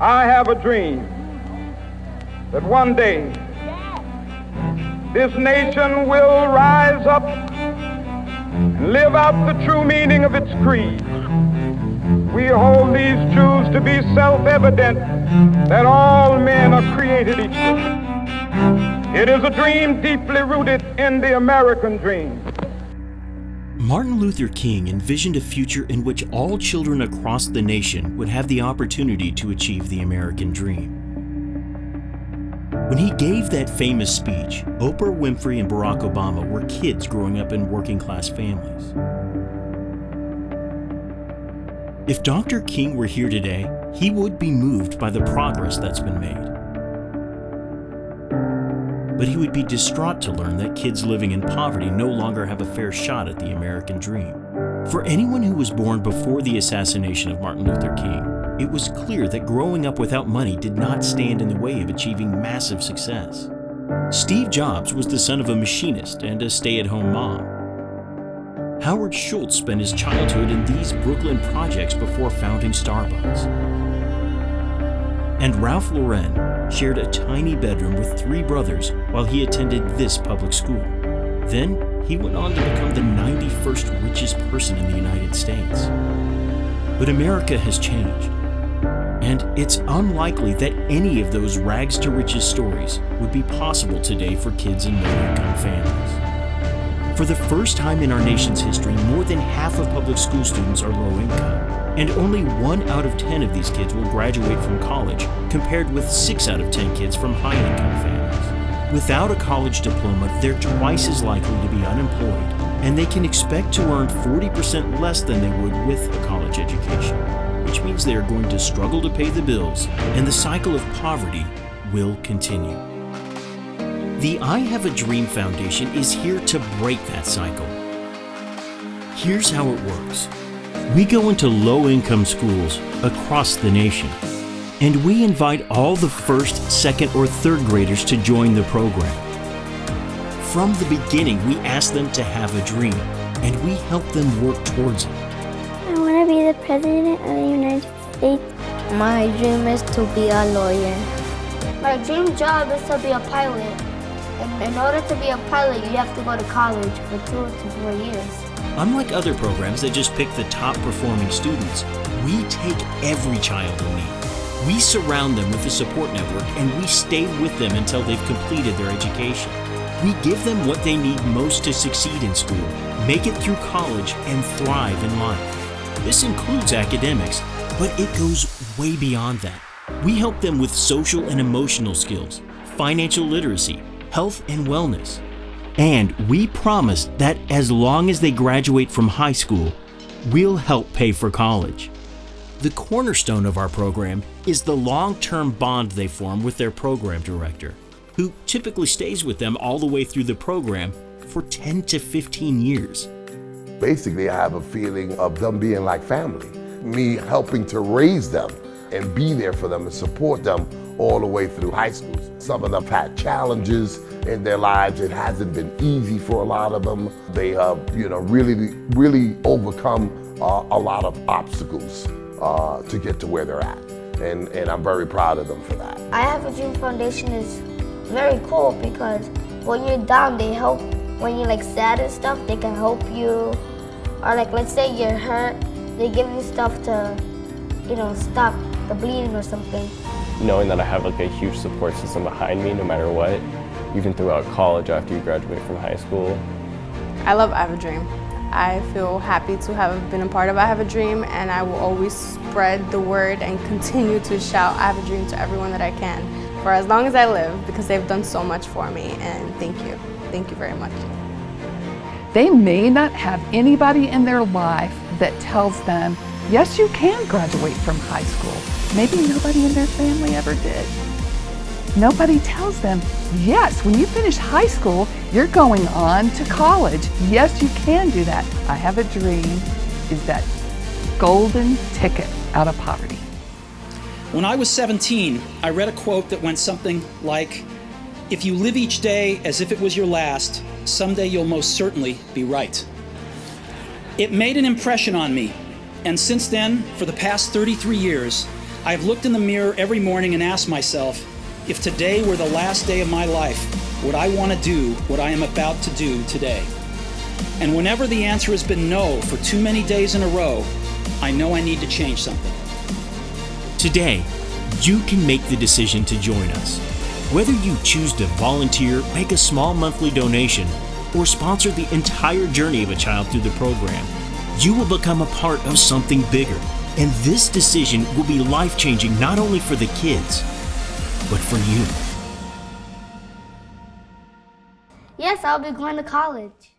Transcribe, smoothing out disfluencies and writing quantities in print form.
I have a dream that one day this nation will rise up and live out the true meaning of its creed. We hold these truths to be self-evident, that all men are created equal. It is a dream deeply rooted in the American dream. Martin Luther King envisioned a future in which all children across the nation would have the opportunity to achieve the American dream. When he gave that famous speech, Oprah Winfrey and Barack Obama were kids growing up in working-class families. If Dr. King were here today, he would be moved by the progress that's been made. But he would be distraught to learn that kids living in poverty no longer have a fair shot at the American dream. For anyone who was born before the assassination of Martin Luther King, it was clear that growing up without money did not stand in the way of achieving massive success. Steve Jobs was the son of a machinist and a stay-at-home mom. Howard Schultz spent his childhood in these Brooklyn projects before founding Starbucks. And Ralph Lauren shared a tiny bedroom with 3 brothers while he attended this public school. Then he went on to become the 91st richest person in the United States. But America has changed, and it's unlikely that any of those rags to riches stories would be possible today for kids in low-income families. For the first time in our nation's history, more than half of public school students are low income, and only 1 out of 10 of these kids will graduate from college, compared with 6 out of 10 kids from high-income families. Without a college diploma, they're twice as likely to be unemployed, and they can expect to earn 40% less than they would with a college education, which means they are going to struggle to pay the bills, and the cycle of poverty will continue. The I Have a Dream Foundation is here to break that cycle. Here's how it works. We go into low-income schools across the nation, and we invite all the first, second, or third graders to join the program. From the beginning, we ask them to have a dream, and we help them work towards it. I want to be the President of the United States. My dream is to be a lawyer. My dream job is to be a pilot. In order to be a pilot, you have to go to college for 2 to 4 years. Unlike other programs that just pick the top performing students, we take every child in need. We surround them with a support network, and we stay with them until they've completed their education. We give them what they need most to succeed in school, make it through college, and thrive in life. This includes academics, but it goes way beyond that. We help them with social and emotional skills, financial literacy, health and wellness. And we promise that as long as they graduate from high school, we'll help pay for college. The cornerstone of our program is the long-term bond they form with their program director, who typically stays with them all the way through the program for 10 to 15 years. Basically, I have a feeling of them being like family, me helping to raise them and be there for them and support them all the way through high school. Some of them had challenges in their lives. It hasn't been easy for a lot of them. They have, really overcome a lot of obstacles to get to where they're at. And I'm very proud of them for that. I Have a Dream Foundation is very cool because when you're down, they help. When you're sad and stuff, they can help you. Or let's say you're hurt, they give you stuff to, stop the bleeding or something. Knowing that I have a huge support system behind me no matter what, even throughout college after you graduate from high school. I love I Have a Dream. I feel happy to have been a part of I Have a Dream, and I will always spread the word and continue to shout I Have a Dream to everyone that I can for as long as I live, because they've done so much for me, and thank you. Thank you very much. They may not have anybody in their life that tells them, yes, you can graduate from high school. Maybe nobody in their family ever did. Nobody tells them, yes, when you finish high school, you're going on to college. Yes, you can do that. I Have a Dream is that golden ticket out of poverty. When I was 17, I read a quote that went something like, "If you live each day as if it was your last, someday you'll most certainly be right." It made an impression on me, and since then, for the past 33 years, I've looked in the mirror every morning and asked myself, if today were the last day of my life, would I want to do what I am about to do today? And whenever the answer has been no for too many days in a row, I know I need to change something. Today, you can make the decision to join us. Whether you choose to volunteer, make a small monthly donation, or sponsor the entire journey of a child through the program, you will become a part of something bigger. And this decision will be life-changing not only for the kids, but for you. Yes, I'll be going to college.